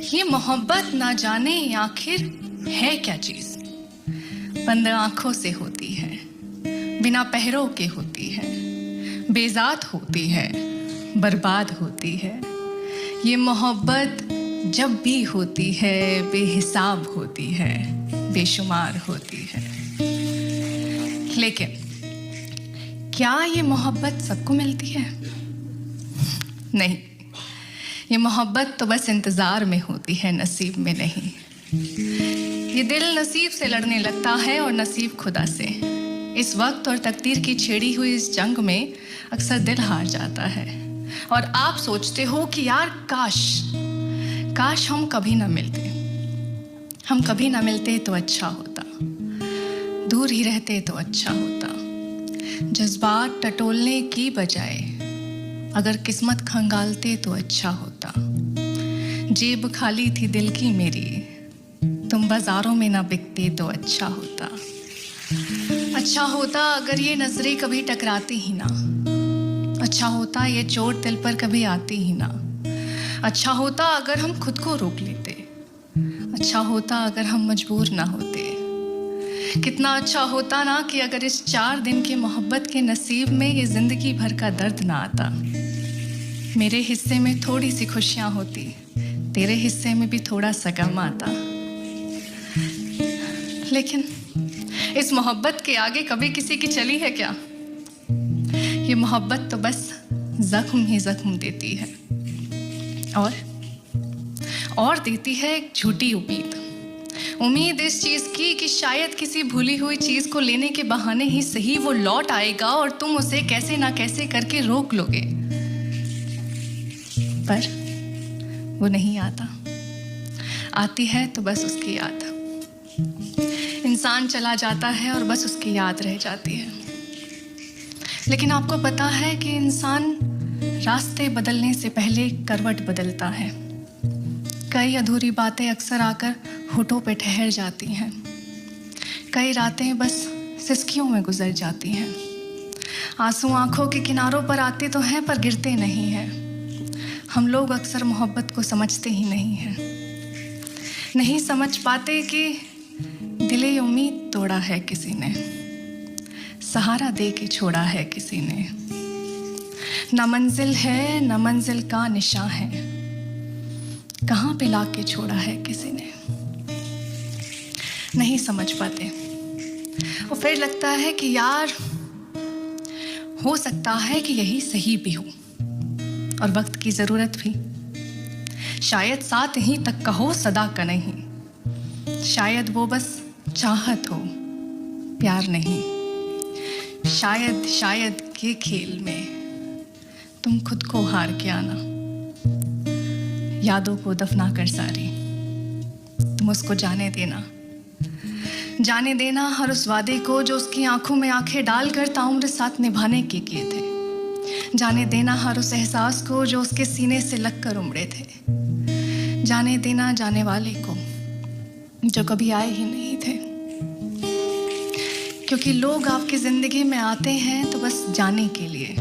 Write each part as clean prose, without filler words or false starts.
ये मोहब्बत ना जाने आखिर है क्या चीज। बंद आंखों से होती है, बिना पहरों के होती है, बेजात होती है, बर्बाद होती है। ये मोहब्बत जब भी होती है बेहिसाब होती है, बेशुमार होती है। लेकिन क्या ये मोहब्बत सबको मिलती है? नहीं, ये मोहब्बत तो बस इंतज़ार में होती है, नसीब में नहीं। ये दिल नसीब से लड़ने लगता है और नसीब खुदा से। इस वक्त और तकदीर की छेड़ी हुई इस जंग में अक्सर दिल हार जाता है और आप सोचते हो कि यार काश हम कभी ना मिलते। हम कभी ना मिलते तो अच्छा होता, दूर ही रहते तो अच्छा होता। जज्बात टटोलने की बजाय अगर किस्मत खंगालते तो अच्छा होता। जेब खाली थी दिल की मेरी, तुम बाजारों में ना बिकते तो अच्छा होता। अच्छा होता अगर ये नजरें कभी टकराती ही ना। अच्छा होता ये चोट दिल पर कभी आती ही ना। अच्छा होता अगर हम खुद को रोक लेते। अच्छा होता अगर हम मजबूर ना होते। कितना अच्छा होता ना कि अगर इस 4 दिन की मोहब्बत के नसीब में ये जिंदगी भर का दर्द ना आता। मेरे हिस्से में थोड़ी सी खुशियां होती, तेरे हिस्से में भी थोड़ा सा गम आता। लेकिन इस मोहब्बत के आगे कभी किसी की चली है क्या? ये मोहब्बत तो बस जख्म ही जख्म देती है और देती है एक झूठी उम्मीद इस चीज की कि शायद किसी भूली हुई चीज को लेने के बहाने ही सही वो लौट आएगा और तुम उसे कैसे ना कैसे करके रोक लोगे। पर वो नहीं आता। आती है तो बस उसकी याद। इंसान चला जाता है और बस उसकी याद रह जाती है। लेकिन आपको पता है कि इंसान रास्ते बदलने से पहले करवट बदलता है। कई अधूरी बातें अक्सर आकर होठों पे ठहर जाती हैं। कई रातें बस सिसकियों में गुजर जाती हैं। आंसू आंखों के किनारों पर आते तो हैं पर गिरते नहीं हैं। हम लोग अक्सर मोहब्बत को समझते ही नहीं हैं। नहीं समझ पाते कि दिले उम्मीद तोड़ा है किसी ने, सहारा दे के छोड़ा है किसी ने। न मंजिल है न मंजिल का निशान है, कहाँ पे लाके छोड़ा है किसी ने। नहीं समझ पाते और फिर लगता है कि यार हो सकता है कि यही सही भी हो और वक्त की जरूरत भी। शायद साथ ही तक का हो, सदा का नहीं। शायद वो बस चाहत हो, प्यार नहीं। शायद के खेल में तुम खुद को हार के आना। यादों को दफना कर सारी तुम उसको जाने देना हर उस वादे को जो उसकी आंखों में आंखें डालकर ताउम्र साथ निभाने के किए थे। जाने देना हर उस एहसास को जो उसके सीने से लगकर उमड़े थे। जाने देना जाने वाले को जो कभी आए ही नहीं थे। क्योंकि लोग आपकी जिंदगी में आते हैं तो बस जाने के लिए।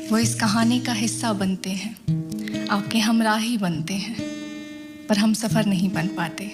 वो इस कहानी का हिस्सा बनते हैं, आपके हमराही बनते हैं, पर हम सफर नहीं बन पाते।